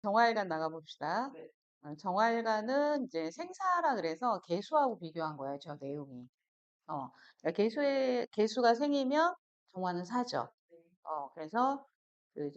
정화일관 나가봅시다. 네. 정화일관은 이제 생사라 그래서 개수하고 비교한 거예요, 저 내용이. 그러니까 개수가 생이면 정화는 사죠. 네. 그래서 그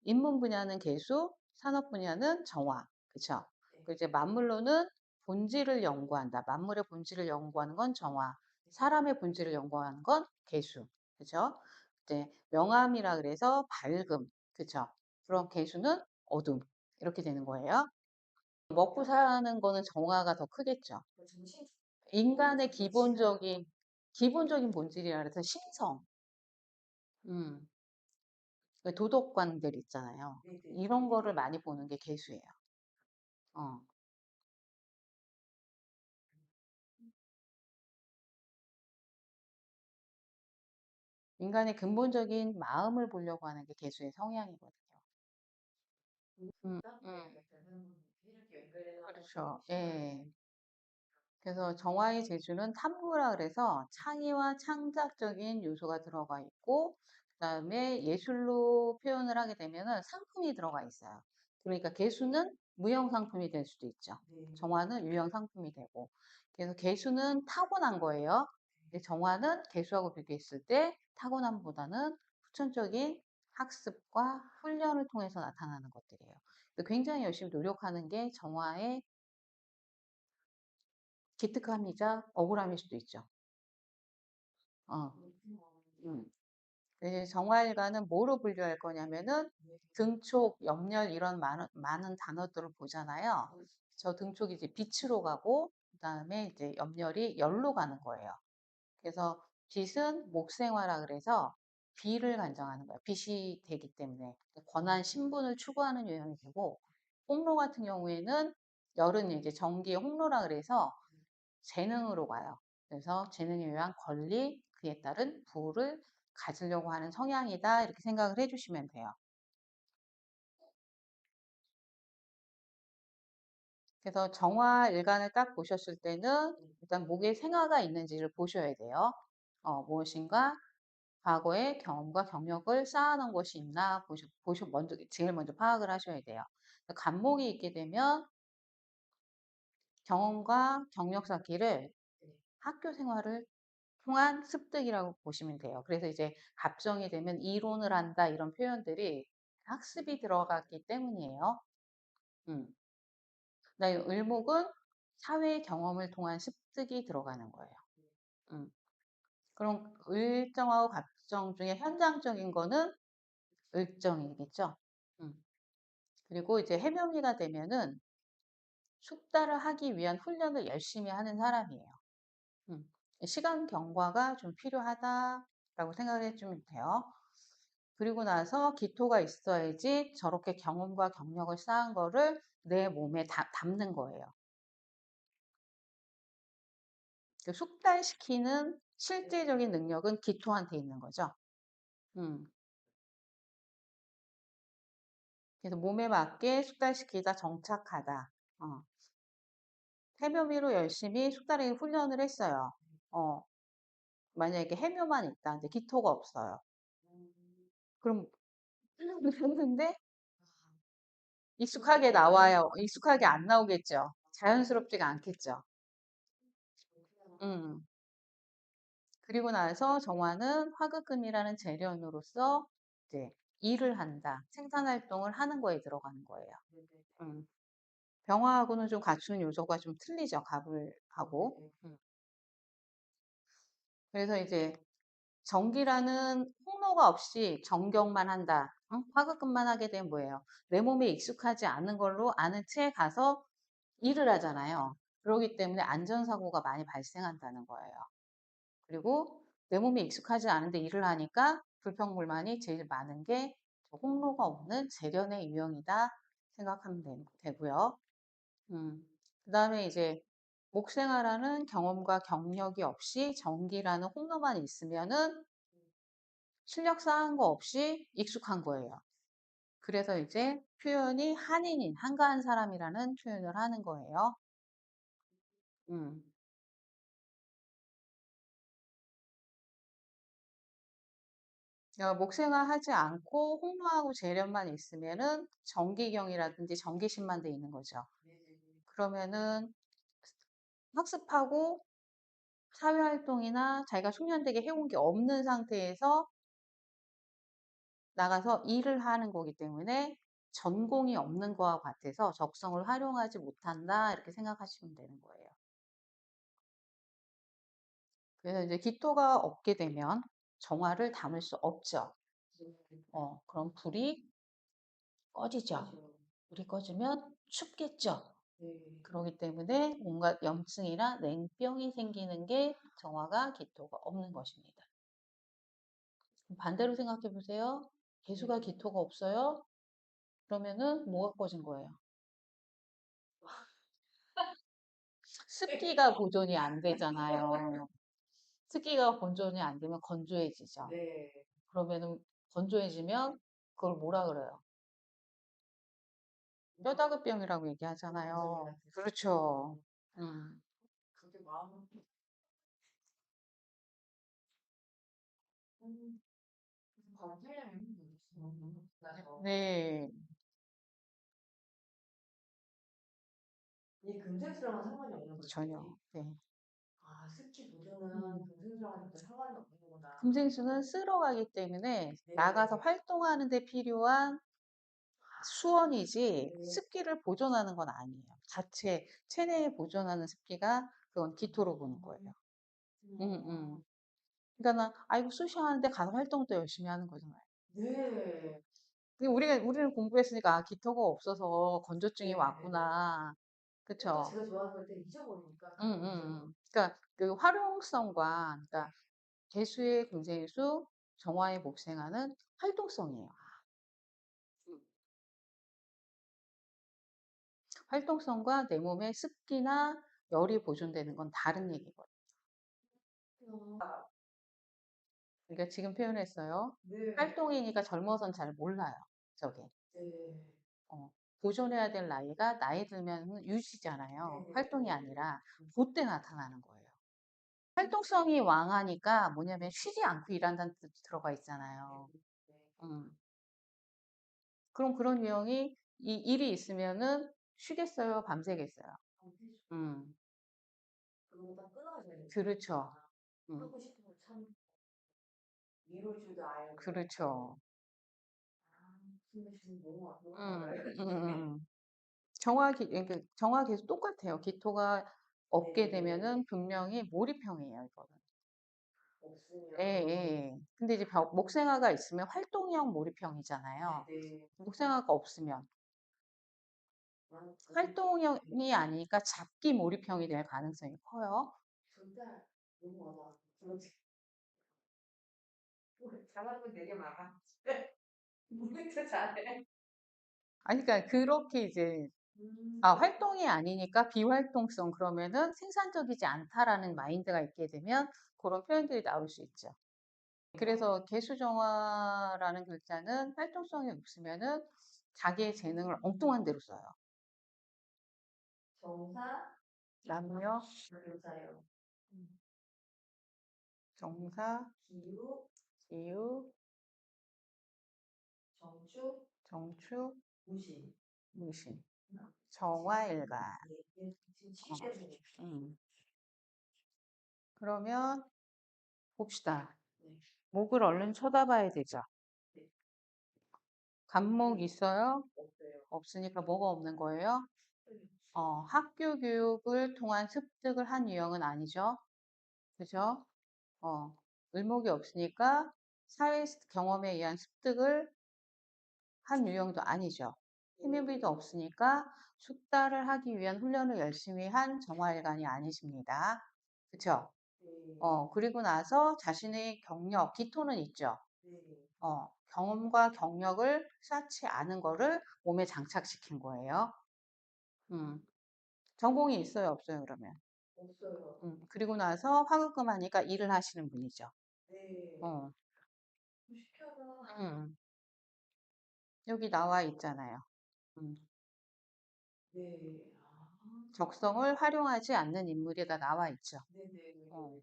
인문 분야는 개수, 산업 분야는 정화. 그쵸? 네. 그 이제 만물로는 본질을 연구한다. 만물의 본질을 연구하는 건 정화. 사람의 본질을 연구하는 건 개수. 그죠? 이제 명암이라 그래서 밝음. 그쵸? 그럼 개수는 어둠. 이렇게 되는 거예요. 먹고 사는 거는 정화가 더 크겠죠. 인간의 기본적인 본질이라 그래서 신성. 음. 그 도덕관들 있잖아요. 네네. 이런 거를 많이 보는 게 개수예요. 어. 인간의 근본적인 마음을 보려고 하는 게 개수의 성향이거든요. 음, 음, 그렇죠. 예. 그래서 정화의 재주는 탐구라 그래서 창의와 창작적인 요소가 들어가 있고, 그다음에 예술로 표현을 하게 되면은 상품이 들어가 있어요. 그러니까 개수는 무형 상품이 될 수도 있죠. 네. 정화는 유형 상품이 되고. 그래서 개수는 타고난 거예요. 근데 정화는 개수하고 비교했을 때 타고남보다는 후천적인 학습과 훈련을 통해서 나타나는 것들이에요. 그래서 굉장히 열심히 노력하는 게 정화의 기특함이자 억울함일 수도 있죠. 어. 음. 그 정화일관은 뭐로 분류할 거냐면은 등촉, 염렬 이런 많은 단어들을 보잖아요. 저 등촉이 이제 빛으로 가고 그다음에 이제 염렬이 열로 가는 거예요. 그래서 빛은 목생화라 그래서 비를 간정하는 거예요. 빛이 되기 때문에 권한 신분을 추구하는 유형이 되고 홍로 같은 경우에는 열은 이제 전기의 홍로라 그래서 재능으로 가요. 그래서 재능에 의한 권리, 그에 따른 부를 가지려고 하는 성향이다. 이렇게 생각을 해주시면 돼요. 그래서 정화 일간을 딱 보셨을 때는 일단 목에 생화가 있는지를 보셔야 돼요. 무엇인가 과거의 경험과 경력을 쌓아놓은 것이 있나 제일 먼저 파악을 하셔야 돼요. 간목이 있게 되면 경험과 경력 쌓기를 학교 생활을 통한 습득이라고 보시면 돼요. 그래서 이제 갑정이 되면 이론을 한다 이런 표현들이 학습이 들어갔기 때문이에요. 음. 그다음에 을목은 사회 경험을 통한 습득이 들어가는 거예요. 음. 그럼 을정하고 갑정 중에 현장적인 거는 을정이겠죠. 음. 그리고 이제 해묘미가 되면은 숙달을 하기 위한 훈련을 열심히 하는 사람이에요. 음. 시간 경과가 좀 필요하다라고 생각을 해주면 돼요. 그리고 나서 기토가 있어야지 저렇게 경험과 경력을 쌓은 거를 내 몸에 담는 거예요. 그 숙달시키는 실제적인 능력은 기토한테 있는 거죠. 음. 그래서 몸에 맞게 숙달시키다, 정착하다. 해묘미로 열심히 숙달하기 훈련을 했어요. 어, 만약에 해묘만 있다, 이제 기토가 없어요. 그럼 했는데 익숙하게 나와요. 익숙하게 안 나오겠죠. 자연스럽지가 않겠죠. 음. 그리고 나서 정화는 화극금이라는 재련으로서 이제 일을 한다. 생산 활동을 하는 거에 들어가는 거예요. 음. 병화하고는 좀 갖추는 요소가 좀 틀리죠. 갑을하고. 그래서 이제 정기라는 홍로가 없이 정경만 한다. 응? 화극금만 하게 되면 뭐예요? 내 몸에 익숙하지 않은 걸로 아는 체에 가서 일을 하잖아요. 그러기 때문에 안전사고가 많이 발생한다는 거예요. 그리고 내 몸에 익숙하지 않은데 일을 하니까 불평불만이 제일 많은 게 홍로가 없는 재련의 유형이다 생각하면 되고요. 그 다음에 이제 목생활하는 경험과 경력이 없이 정기라는 홍로만 있으면은 실력 쌓은 거 없이 익숙한 거예요. 그래서 이제 표현이 한인인, 한가한 사람이라는 표현을 하는 거예요. 음. 목생화하지 않고 홍로하고 재련만 있으면은 정기경이라든지 정기심만 돼 있는 거죠. 그러면은 학습하고 사회활동이나 자기가 숙련되게 해온 게 없는 상태에서 나가서 일을 하는 거기 때문에 전공이 없는 거와 같아서 적성을 활용하지 못한다 이렇게 생각하시면 되는 거예요. 그래서 이제 기토가 없게 되면 정화를 담을 수 없죠. 그럼 불이 꺼지죠. 불이 꺼지면 춥겠죠. 그렇기 때문에 온갖 염증이나 냉병이 생기는 게 정화가 기토가 없는 것입니다. 반대로 생각해 보세요. 개수가 기토가 없어요? 그러면은 뭐가 꺼진 거예요? 습기가 보존이 안 되잖아요. 습기가 보존이 안 되면 건조해지죠. 그러면은 건조해지면 그걸 뭐라 그래요? 뼈다귀병이라고 얘기하잖아요. 그렇죠. 음. 네, 전혀. 네. 금생수는 쓸어가기 때문에 나가서 활동하는 데 필요한 수원이지 습기를 보존하는 건 아니에요. 자체 체내에 보존하는 습기가 그건 기토로 보는 거예요. 음. 그러니까는 아이고 쑤시하는데 가서 활동도 열심히 하는 거잖아요. 우리는 공부했으니까 아, 기토가 없어서 건조증이 왔구나. 그쵸? 그러니까 그 활용성과 그러니까 개수의 금생수, 정화의 목생화는 활동성이에요. 활동성과 내 몸의 습기나 열이 보존되는 건 다른 얘기거든요. 그러니까 지금 표현했어요. 활동이니까 젊어선 잘 몰라요. 저게. 어, 보존해야 될 나이가 나이 들면 유지잖아요. 활동이 아니라 그때 나타나는 거예요. 활동성이 왕하니까 뭐냐면 쉬지 않고 일한다는 뜻 들어가 있잖아요. 음. 그럼 그런 유형이 이 일이 있으면은 쉬겠어요, 밤새겠어요. 음. 그렇죠. 음. 그렇죠. 음. 그러니까 정화 계속 똑같아요. 기토가 없게 되면은 분명히 몰입형이에요, 이거는. 예, 예. 근데 이제 목생화가 있으면 활동형 몰입형이잖아요. 목생화가 없으면 활동형이 아니니까 잡기 몰입형이 될 가능성이 커요. 아니, 그러니까 그렇게 이제 활동이 아니니까 비활동성 그러면은 생산적이지 않다라는 마인드가 있게 되면 그런 표현들이 나올 수 있죠. 그래서 개수정화라는 글자는 활동성이 없으면은 자기의 재능을 엉뚱한 데로 써요. 남녀, 정사, 기유, 정축, 무신, 정화일관. 음. 그러면 봅시다. 목을 얼른 쳐다봐야 되죠. 간목 있어요? 없으니까 뭐가 없는 거예요? 학교 교육을 통한 습득을 한 유형은 아니죠. 그죠? 을목이 없으니까 사회 경험에 의한 습득을 한 유형도 아니죠. 힘유비도 없으니까 숙달을 하기 위한 훈련을 열심히 한 정화일관이 아니십니다. 그쵸? 그리고 나서 자신의 경력, 기토는 있죠. 경험과 경력을 쌓지 않은 거를 몸에 장착시킨 거예요. 음, 전공이 있어요, 없어요, 그러면? 그리고 나서 화급금 하니까 일을 하시는 분이죠. 어, 음, 여기 나와 있잖아요. 음, 적성을 활용하지 않는 인물이 다 나와 있죠. 어,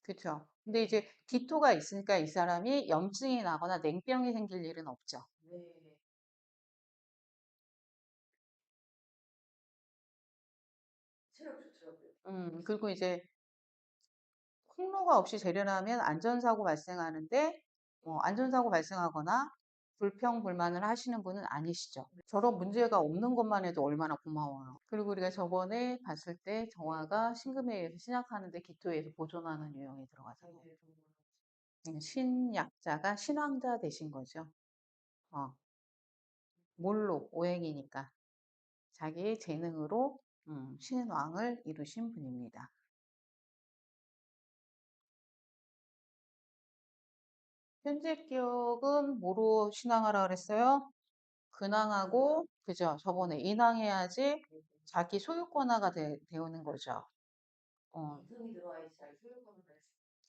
음, 그쵸. 근데 이제 기토가 있으니까 이 사람이 염증이 나거나 냉병이 생길 일은 없죠. 그리고 이제 항로가 없이 재련하면 안전사고 발생하는데 안전사고 발생하거나 불평불만을 하시는 분은 아니시죠. 저런 문제가 없는 것만 해도 얼마나 고마워요. 그리고 우리가 저번에 봤을 때 정화가 신금에 의해서 신약하는데 기토에 의해서 보존하는 유형이 들어가잖아요. 신약자가 신왕자 되신 거죠. 어, 뭘로? 오행이니까. 자기의 재능으로 신왕을 이루신 분입니다. 현재 기억은 뭐로 신앙하라 그랬어요? 근황하고, 그죠? 저번에 인왕해야지 자기 소유권화가 되는 거죠. 어,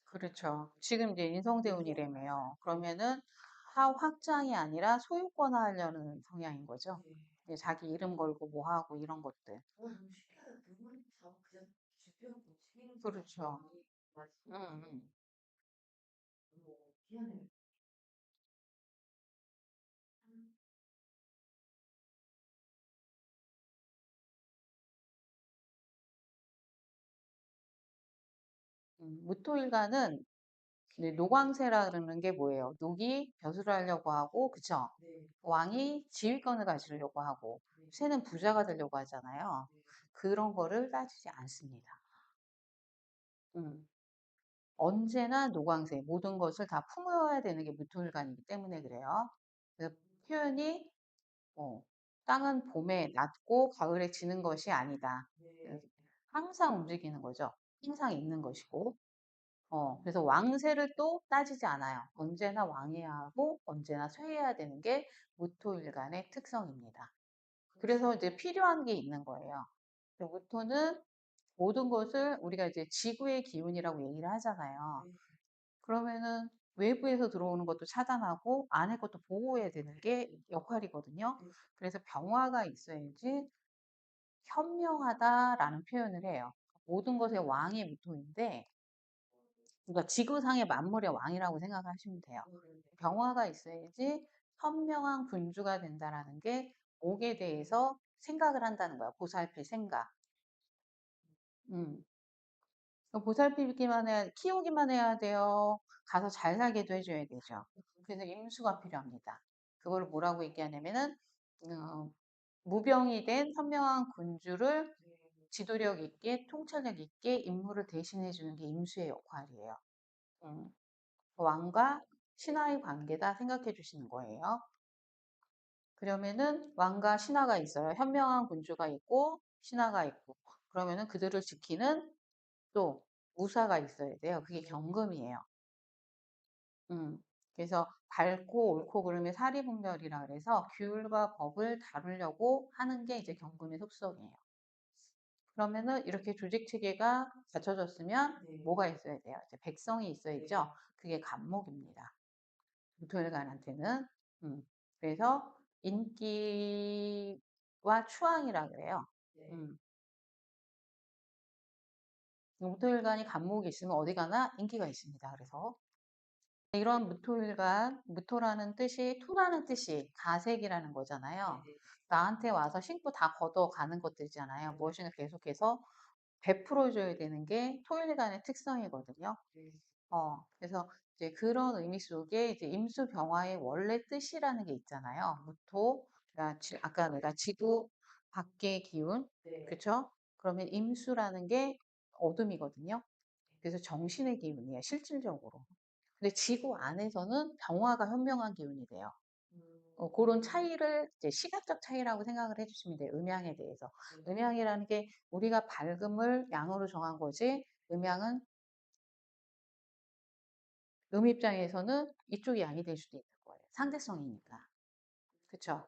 그렇죠. 지금 이제 인성대운이라며요. 그러면은 사 확장이 아니라 소유권화 하려는 성향인 거죠. 이제 자기 이름 걸고 뭐 하고 이런 것들. 그렇죠. 음, 음. 무토일간은 근데 노광세라 그러는 게 뭐예요? 녹이 벼슬을 하려고 하고, 그쵸? 왕이 지휘권을 가지려고 하고, 새는 부자가 되려고 하잖아요. 그런 거를 따지지 않습니다. 음, 언제나 노광세, 모든 것을 다 품어야 되는 게 무토일간이기 때문에 그래요. 그래서 표현이 땅은 봄에 낮고 가을에 지는 것이 아니다. 항상 움직이는 거죠. 항상 있는 것이고. 그래서 왕세를 또 따지지 않아요. 언제나 왕해야 하고 언제나 쇠해야 되는 게 무토일간의 특성입니다. 그래서 이제 필요한 게 있는 거예요. 무토는 모든 것을 우리가 이제 지구의 기운이라고 얘기를 하잖아요. 그러면은 외부에서 들어오는 것도 차단하고 안에 것도 보호해야 되는 게 역할이거든요. 그래서 병화가 있어야지 현명하다라는 표현을 해요. 모든 것의 왕이 무토인데 그러니까 지구상의 만물의 왕이라고 생각하시면 돼요. 병화가 있어야지 현명한 군주가 된다라는 게 옥에 대해서 생각을 한다는 거야. 보살필 생각. 음. 보살피기만 해야, 키우기만 해야 돼요. 가서 잘 살게도 해줘야 되죠. 그래서 임수가 필요합니다. 그걸 뭐라고 얘기하냐면은, 어, 무병이 된 현명한 군주를 지도력 있게, 통찰력 있게 임무를 대신해 주는 게 임수의 역할이에요. 음. 왕과 신하의 관계다 생각해 주시는 거예요. 그러면은 왕과 신하가 있어요. 현명한 군주가 있고 신하가 있고 그러면은 그들을 지키는 또 무사가 있어야 돼요. 그게 경금이에요. 음. 그래서 밝고 옳고 그름의 사리분별이라 그래서 규율과 법을 다루려고 하는 게 이제 경금의 속성이에요. 그러면은 이렇게 조직 체계가 갖춰졌으면 뭐가 있어야 돼요? 이제 백성이 있어야죠. 그게 간목입니다. 무토일간한테는. 그래서 인기와 추앙이라 그래요. 음. 무토일간이 간목이 있으면 어디 가나 인기가 있습니다. 그래서 이런 무토일간, 무토라는 뜻이 토라는 뜻이 가색이라는 거잖아요. 나한테 와서 신고 다 걷어가는 것들이잖아요. 무엇인가 계속해서 베풀어줘야 되는 게 토일간의 특성이거든요. 그래서 이제 그런 의미 속에 이제 임수병화의 원래 뜻이라는 게 있잖아요. 무토, 그러니까 아까 내가 지구 밖의 기운, 그쵸? 그러면 임수라는 게 어둠이거든요. 그래서 정신의 기운이에요, 실질적으로. 근데 지구 안에서는 병화가 현명한 기운이 돼요. 그런 차이를 이제 시각적 차이라고 생각을 해주시면 돼요. 음양에 대해서. 음양이라는 게 우리가 밝음을 양으로 정한 거지, 음양은 입장에서는 이쪽이 양이 될 수도 있는 거예요. 상대성이니까. 그쵸?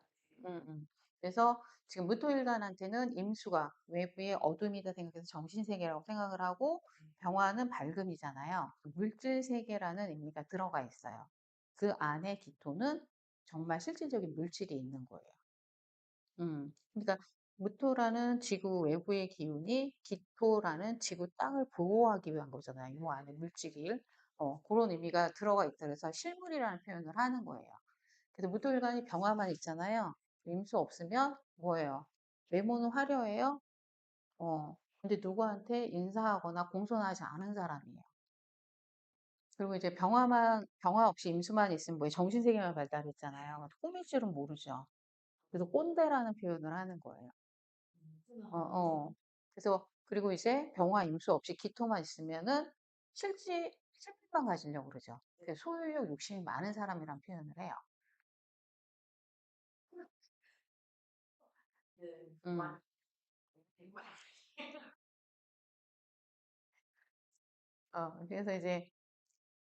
그래서 지금 무토일간한테는 임수가 외부의 어둠이다 생각해서 정신세계라고 생각을 하고 병화는 밝음이잖아요. 물질세계라는 의미가 들어가 있어요. 그 안에 기토는 정말 실질적인 물질이 있는 거예요. 그러니까 무토라는 지구 외부의 기운이 기토라는 지구 땅을 보호하기 위한 거잖아요. 이 안에 물질이. 그런 의미가 들어가 있다 그래서 실물이라는 표현을 하는 거예요. 그래서 무토일간이 병화만 있잖아요. 임수 없으면 뭐예요? 외모는 화려해요. 근데 누구한테 인사하거나 공손하지 않은 사람이에요. 그리고 이제 병화 없이 임수만 있으면 뭐예요? 정신세계만 발달했잖아요. 꾸밀 줄은 모르죠. 그래서 꼰대라는 표현을 하는 거예요. 어. 그래서 그리고 이제 병화 임수 없이 기토만 있으면은 실질만 가지려고 그러죠. 그 소유욕 욕심이 많은 사람이란 표현을 해요. 음. 그래서 이제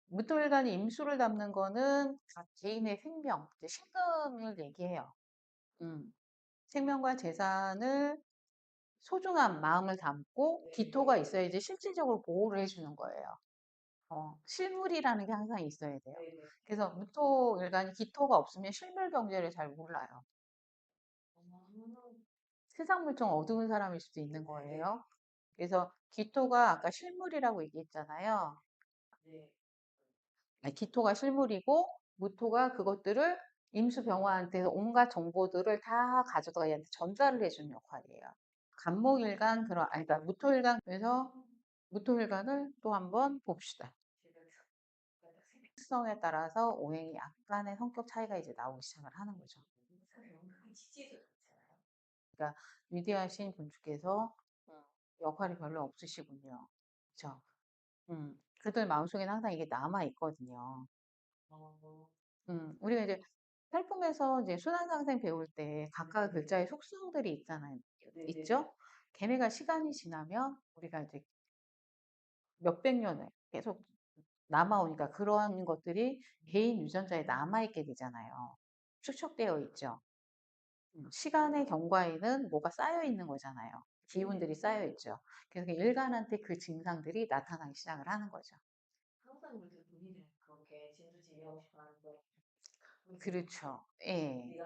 무토일간이 임수를 담는 거는 각 개인의 생명, 이제 신금을 얘기해요. 음. 생명과 재산을 소중한 마음을 담고 기토가 있어야지 실질적으로 보호를 해주는 거예요. 실물이라는 게 항상 있어야 돼요. 그래서 무토일간이 기토가 없으면 실물 경제를 잘 몰라요. 세상 물정 어두운 사람일 수도 있는 거예요. 그래서 기토가 아까 실물이라고 얘기했잖아요. 기토가 실물이고 무토가 그것들을 임수병화한테 온갖 정보들을 다 가져다가 얘한테 전달을 해주는 역할이에요. 간목일간 아니 그러니까 무토일간 그래서 무토일간을 또 한번 봅시다. 특성에 따라서 오행이 약간의 성격 차이가 이제 나오기 시작을 하는 거죠. 그러니까 위대하신 분주께서 역할이 별로 없으시군요. 그렇죠? 그들 마음속에는 항상 이게 남아 있거든요. 우리가 이제 살품에서 이제 순환상생 배울 때 각각 글자의 속성들이 있잖아요. 있죠? 걔네가 시간이 지나면 우리가 이제 몇백 년을 계속 남아오니까 그러한 것들이 개인 유전자에 남아있게 되잖아요. 축적되어 있죠. 시간의 경과에는 뭐가 쌓여 있는 거잖아요. 기운들이 쌓여 있죠. 그래서 일간한테 그 증상들이 나타나기 시작을 하는 거죠. 그렇죠. 예.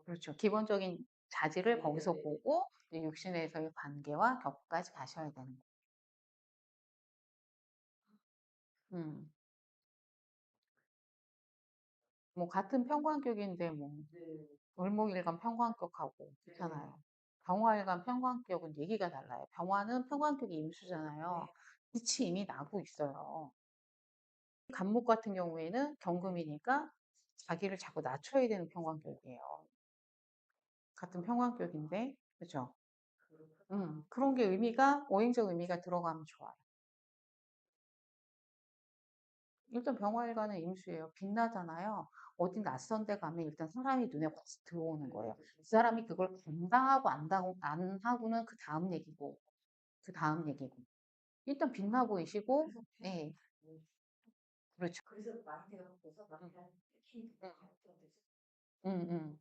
그렇죠. 기본적인 자질을 거기서 보고 이제 육신에서의 관계와 격까지 가셔야 되는 거예요. 음. 뭐 같은 평관격인데 뭐 을목일간 평관격하고 그렇잖아요. 병화일간 평관격은 얘기가 달라요. 병화는 평관격이 임수잖아요. 빛이 이미 나고 있어요. 간목 같은 경우에는 경금이니까 자기를 자꾸 낮춰야 되는 평관격이에요. 같은 평관격인데, 그죠? 그런 게 오행적 의미가 들어가면 좋아요. 일단 병화일관은 임수예요. 빛나잖아요. 어디 낯선 데 가면 일단 사람이 눈에 확 들어오는 거예요. 그 사람이 그걸 감당하고 안 하고는 그 다음 얘기고, 그 다음 얘기고. 일단 빛나 보이시고, 네, 그렇죠. 응, 응, 응.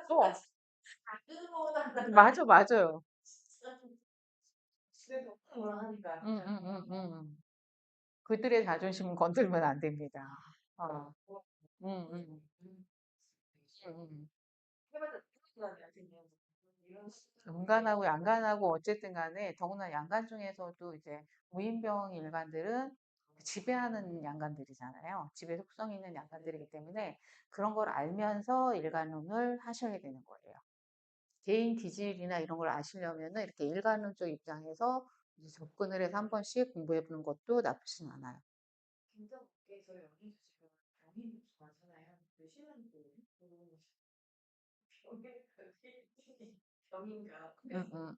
또, 맞아, 맞아요. 응, 응, 응, 응. 그들의 자존심은 건들면 안 됩니다. 어, 응, 응, 응. 음간하고 양간하고 어쨌든 간에 더구나 양간 중에서도 이제 무인병 일간들은 지배하는 양간들이잖아요. 지배 속성 있는 양간들이기 때문에 그런 걸 알면서 일간론을 하셔야 되는 거예요. 개인 기질이나 이런 걸 아시려면은 이렇게 일간론 쪽 입장에서 이제 접근을 해서 한 번씩 공부해 보는 것도 나쁘진 않아요. 응, 응.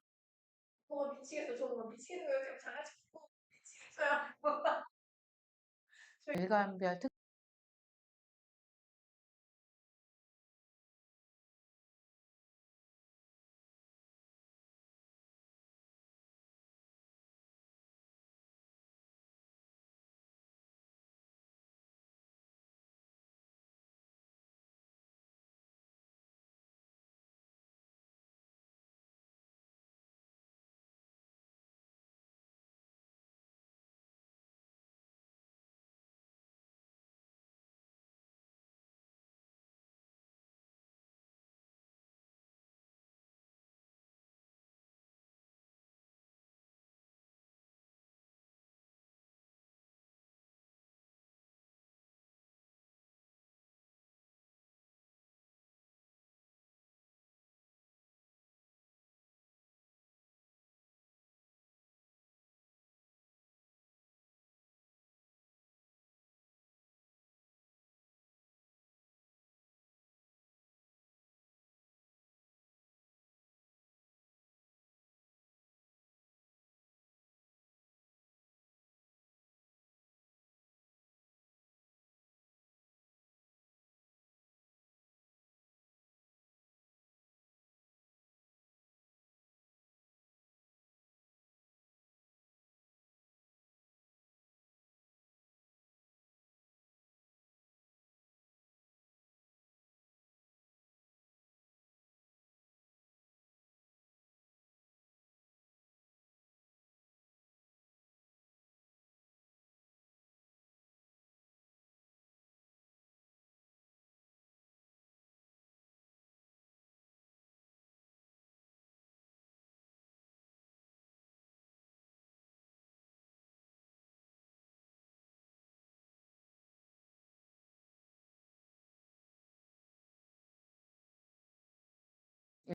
일간별